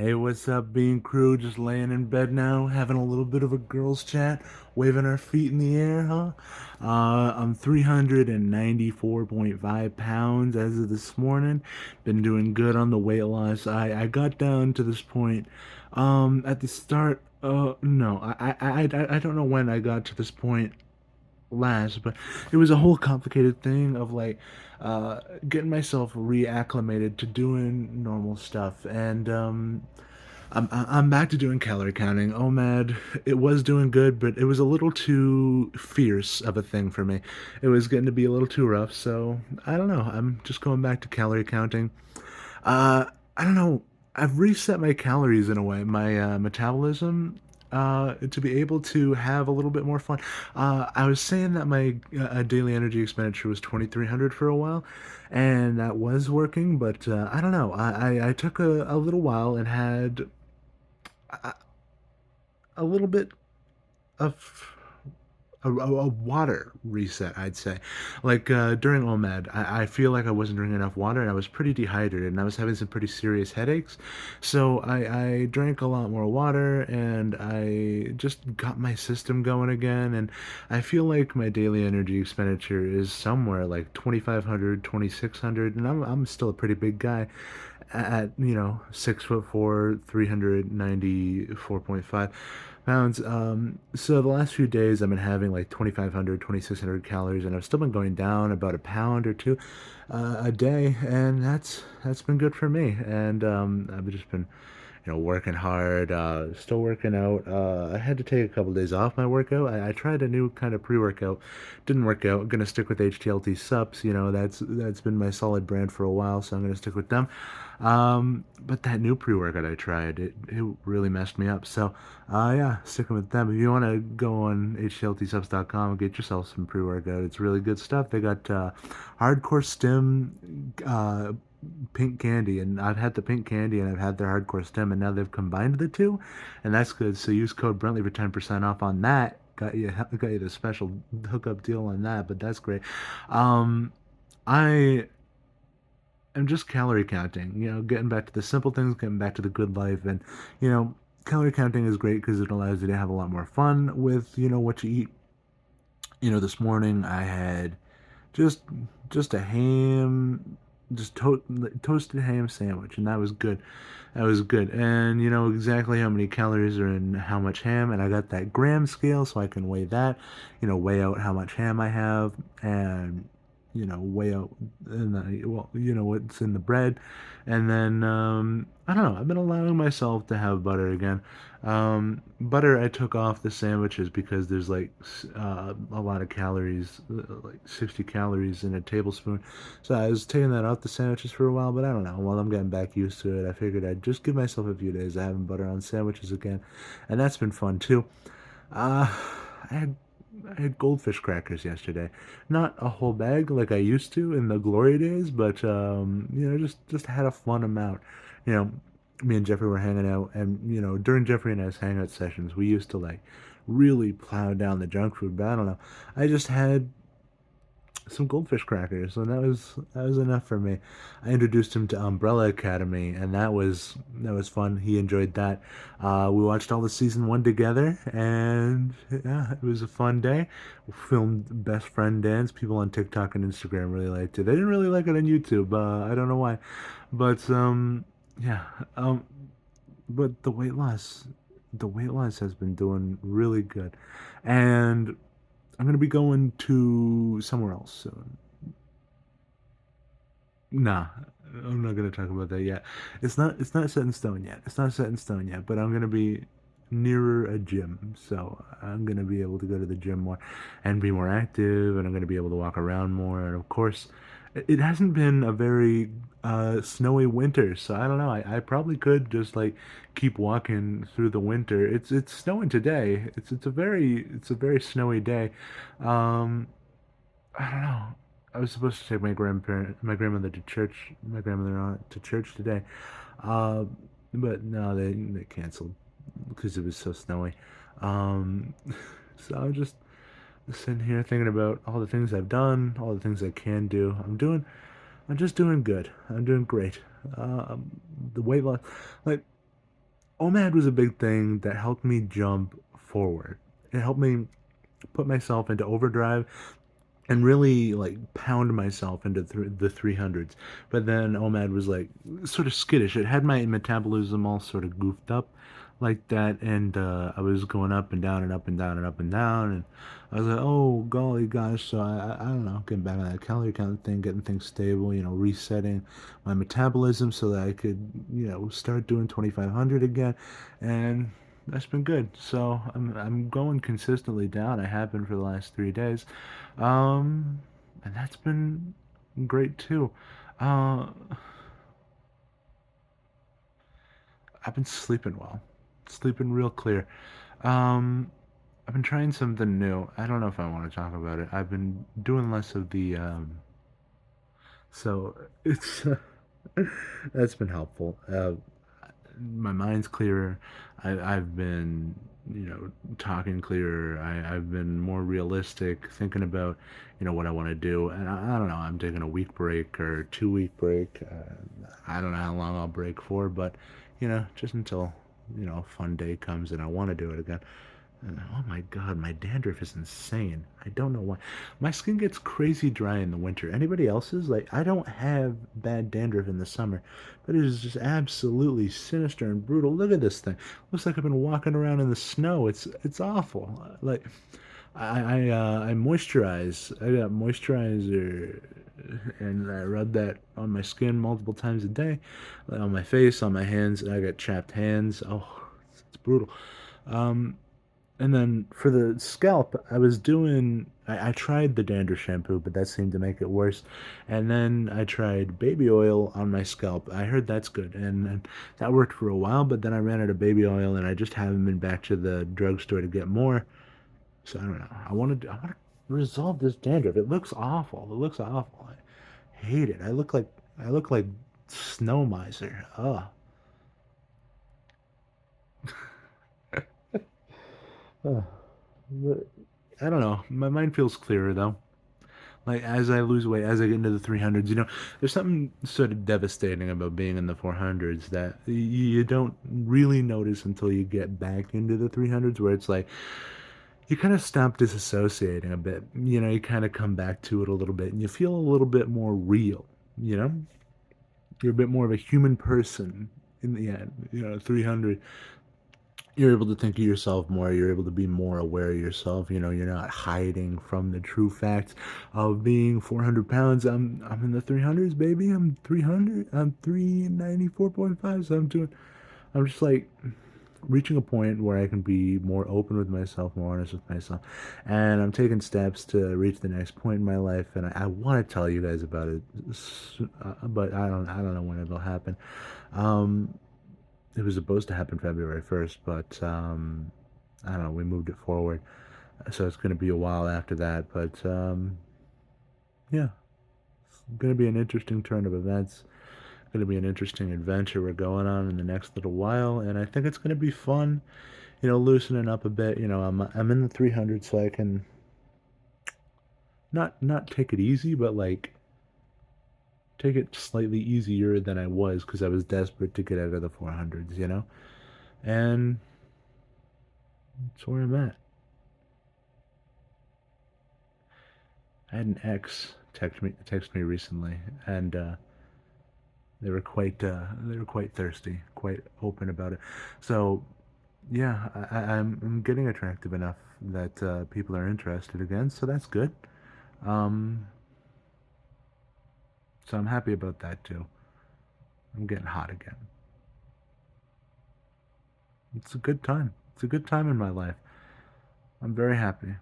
Hey, what's up, Bean Crew? Just laying in bed now, having a little bit of a girls' chat, waving our feet in the air, huh? I'm 394.5 pounds as of this morning. Been doing good on the weight loss. I got down to this point, at the start. No, I don't know when I got to this point last, but it was a whole complicated thing of like uh getting myself reacclimated to doing normal stuff and I'm back to doing calorie counting. OMAD, it was doing good, but it was a little too fierce of a thing for me. It was getting to be a little too rough, so I don't know. I'm just going back to calorie counting. Uh, I don't know. I've reset my calories in a way, my metabolism, to be able to have a little bit more fun. I was saying that my daily energy expenditure was 2,300 for a while, and that was working, but I don't know. I took a little while and had a little bit of a water reset, I'd say. Like during OMAD, I feel like I wasn't drinking enough water and I was pretty dehydrated and I was having some pretty serious headaches. So I drank a lot more water and I just got my system going again. And I feel like my daily energy expenditure is somewhere like 2,500, 2,600, and I'm still a pretty big guy at 6'4", 394.5 pounds. So the last few days I've been having like 2,500, 2,600 calories, and I've still been going down about a pound or two a day, and that's been good for me. And I've just been working hard, still working out. I had to take a couple days off my workout. I tried a new kind of pre-workout, didn't work out. I'm gonna stick with HTLT Sups. That's been my solid brand for a while, so I'm gonna stick with them. But that new pre-workout I tried, it really messed me up. So, yeah, sticking with them. If you want to go on HTLTSubs.com and get yourself some pre-workout, it's really good stuff. They got Hardcore Stim, pink candy, and I've had the pink candy and I've had their hardcore stem, and now they've combined the two, and that's good. So use code Brentley for 10% off on that. Got you the special hookup deal on that, but that's great. Um, I am just calorie counting, getting back to the simple things, getting back to the good life, and you know, calorie counting is great because it allows you to have a lot more fun with what you eat. This morning I had just just a ham, just toasted ham sandwich, and that was good. That was good, and you know exactly how many calories are in how much ham, and I got that gram scale so I can weigh that, weigh out how much ham I have, and weigh out and well, what's in the bread, and then I don't know. I've been allowing myself to have butter again. Butter I took off the sandwiches because there's like a lot of calories, like 60 calories in a tablespoon. So I was taking that off the sandwiches for a while, but I don't know. While I'm getting back used to it, I figured I'd just give myself a few days of having butter on sandwiches again, and that's been fun too. Uh, I had I had goldfish crackers yesterday. Not a whole bag like I used to in the glory days, but just had a fun amount. You know, Me and Jeffrey were hanging out, and during Jeffrey and I's hangout sessions, we used to like really plow down the junk food. But I don't know. I just had some goldfish crackers, and that was enough for me. I introduced him to Umbrella Academy, and that was fun. He enjoyed that. We watched all the season one together, and yeah, it was a fun day. We filmed best friend dance. People on TikTok and Instagram really liked it. They didn't really like it on YouTube. I don't know why, but yeah. But the weight loss has been doing really good, and I'm gonna be going to somewhere else soon. Nah, I'm not gonna talk about that yet. It's not set in stone yet. It's not set in stone yet, but I'm gonna be nearer a gym, so I'm gonna be able to go to the gym more and be more active, and I'm gonna be able to walk around more. And of course, it hasn't been a very snowy winter, so I don't know. I probably could just like keep walking through the winter. It's snowing today. It's a very snowy day. Um, I don't know. I was supposed to take my grandmother to church, my grandmother to church today, uh, but no, they canceled because it was so snowy. Um, so I'm just sitting here thinking about all the things I've done, all the things I can do. I'm just doing good. I'm doing great. The weight loss, like. OMAD was a big thing that helped me jump forward. It helped me put myself into overdrive and really like pound myself into the 300s. But then OMAD was like sort of skittish. It had my metabolism all sort of goofed up like that, and I was going up and down and up and down and up and down, and I was like, oh golly gosh. So I don't know, getting back on that calorie count thing, getting things stable, resetting my metabolism so that I could start doing 2500 again, and that's been good. So I'm going consistently down. I have been for the last 3 days, um, and that's been great too. Uh, I've been sleeping well, sleeping real clear. Um, I've been trying something new. I don't know if I want to talk about it. I've been doing less of the so it's that's been helpful. My mind's clearer. I've been, talking clearer. I've been more realistic, thinking about, what I want to do. And I don't know, I'm taking a week break or 2 week break. I don't know how long I'll break for, but, just until, a fun day comes and I want to do it again. Oh my god, my dandruff is insane. I don't know why. My skin gets crazy dry in the winter. Anybody else's? Like, I don't have bad dandruff in the summer, but it is just absolutely sinister and brutal. Look at this thing. Looks like I've been walking around in the snow. It's awful. Like, I moisturize. I got moisturizer, and I rub that on my skin multiple times a day, like on my face, on my hands. I got chapped hands. Oh, it's brutal. Um, and then for the scalp, I tried the dandruff shampoo, but that seemed to make it worse. And then I tried baby oil on my scalp. I heard that's good, and that worked for a while, but then I ran out of baby oil, and I just haven't been back to the drugstore to get more. So I don't know. I want to resolve this dandruff. It looks awful. It looks awful. I hate it. I look like Snow Miser. Ugh. Ugh. But I don't know. My mind feels clearer though. Like as I lose weight, as I get into the 300s, there's something sort of devastating about being in the 400s that you don't really notice until you get back into the 300s, where it's like you kind of stop disassociating a bit. You kind of come back to it a little bit, and you feel a little bit more real. You know, you're a bit more of a human person in the end. 300, you're able to think of yourself more. You're able to be more aware of yourself. You're not hiding from the true facts of being 400 pounds. I'm in the 300s, baby. I'm 300. I'm 394.5. So I'm just like reaching a point where I can be more open with myself, more honest with myself, and I'm taking steps to reach the next point in my life. And I want to tell you guys about it, but I don't know when it'll happen. Um, it was supposed to happen February 1st, but I don't know. We moved it forward, so it's going to be a while after that. But yeah, it's going to be an interesting turn of events. Going to be an interesting adventure we're going on in the next little while, and I think it's going to be fun. Loosening up a bit. I'm in the 300, so I can not take it easy, but like take it slightly easier than I was because I was desperate to get out of the 400s. And that's where I'm at. I had an ex text me recently, and they were quite thirsty, quite open about it. So yeah, I'm getting attractive enough that people are interested again, so that's good. Um, so I'm happy about that too. I'm getting hot again. It's a good time. It's a good time in my life. I'm very happy.